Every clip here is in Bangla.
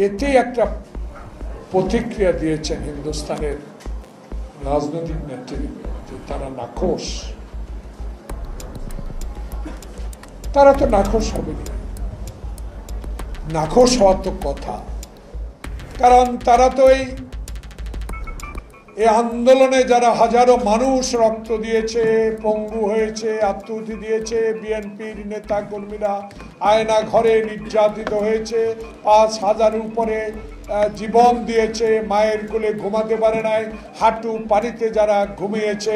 এতে একটা প্রতিক্রিয়া দিয়েছেন হিন্দুস্তানের রাজনৈতিক নেতৃবৃন্দ যে তারা নাখোশ। তারা তো নাখোশ হবে না, নাখোশ হওয়ার তো কথা, কারণ তারা তো এই আন্দোলনে যারা হাজারো মানুষ রক্ত দিয়েছে, পঙ্গু হয়েছে, আত্মহতি দিয়েছে, বিএনপির নেতা কর্মীরা আয়না ঘরে নির্যাতিত হয়েছে, 5,000 উপরে জীবন দিয়েছে, মায়ের কোলে ঘুমাতে পারে নাই, হাঁটু পানিতে যারা ঘুমিয়েছে,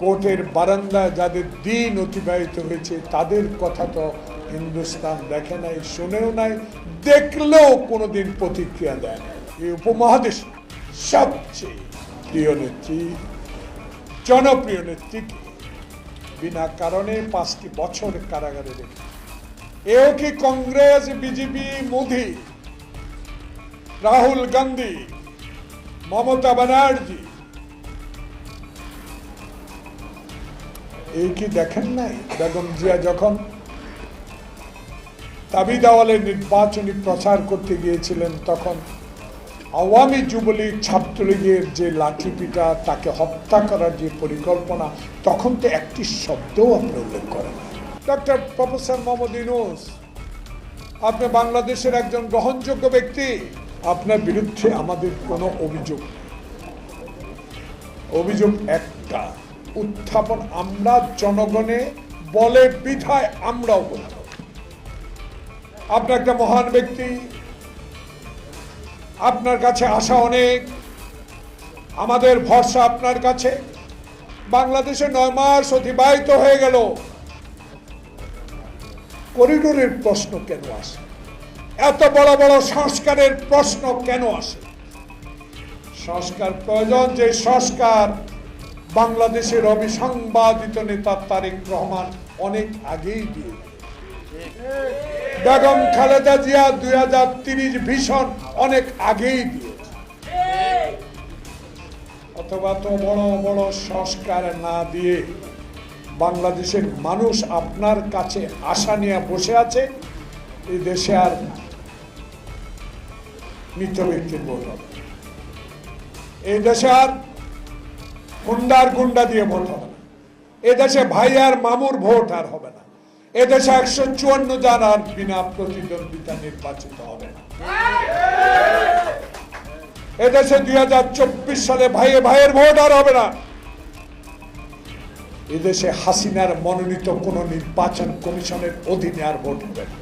কোর্টের বারান্দায় যাদের দিন অতিবাহিত হয়েছে, তাদের কথা তো হিন্দুস্তান দেখে নাই, শুনেও নাই, দেখলেও কোনোদিন প্রতিক্রিয়া দেয় না। এই উপমহাদেশ সবচেয়ে প্রিয় নেত্রী, জনপ্রিয় নেত্রীকে বিনা কারণে 5টি বছর কারাগারে রেখে, এও কি কংগ্রেস, বিজেপি, মোদি, রাহুল গান্ধী, মমতা ব্যানার্জি এই কি দেখেন নাই? বেগম জিয়া যখন তাবিদ আওয়ালের নির্বাচনী প্রচার করতে গিয়েছিলেন, তখন আওয়ামী যুবলীগ ছাত্রলীগের যে লাঠিপিটা, তাকে হত্যা করার যে পরিকল্পনা, তখন তো একটি শব্দও আপনি উল্লেখ করেন। ডক্টর প্রফেসর মোহাম্মদ ইউনূস, আপনি বাংলাদেশের একজন গ্রহণযোগ্য ব্যক্তি, আপনার বিরুদ্ধে আমাদের কোনো অভিযোগ নেই। অভিযোগ একটা, উত্থাপন আমরা জনগণে বলে বিধায় আমরাও বলব। আপনি একটা মহান ব্যক্তি, আপনার কাছে আশা অনেক, আমাদের ভরসা আপনার কাছে। বাংলাদেশে 9 মাস অতিবাহিত হয়ে গেল, করিডোরের প্রশ্ন কেন আসে? এত বড় বড় সংস্কারের প্রশ্ন কেন আসে? সংস্কার প্রয়োজন, যে সংস্কার বাংলাদেশের অবিসংবাদিত নেতা তারেক রহমান অনেক আগেই দিয়ে, বেগম খালেদা জিয়া 2030 ভিশন অনেক আগেই দিয়েছে। অথবা তো বড় বড় সংস্কার না দিয়ে বাংলাদেশের মানুষ আপনার কাছে আশা নিয়ে বসে আছে, এই দেশে আর মৃত ব্যক্তির ভোট হবে, এই দেশে আর গুন্ডা দিয়ে ভোট হবে না, এদেশে ভাই আর মামুর ভোট আর হবে না, এদেশে 154 জন আর বিনা প্রতিদ্বন্দ্বিতা নির্বাচিত হবে না, এদেশে 2024 সালে ভাইয়ের ভোট আর হবে না, এদেশে হাসিনার মনোনীত কোন নির্বাচন কমিশনের অধীনে আর ভোট হবে না।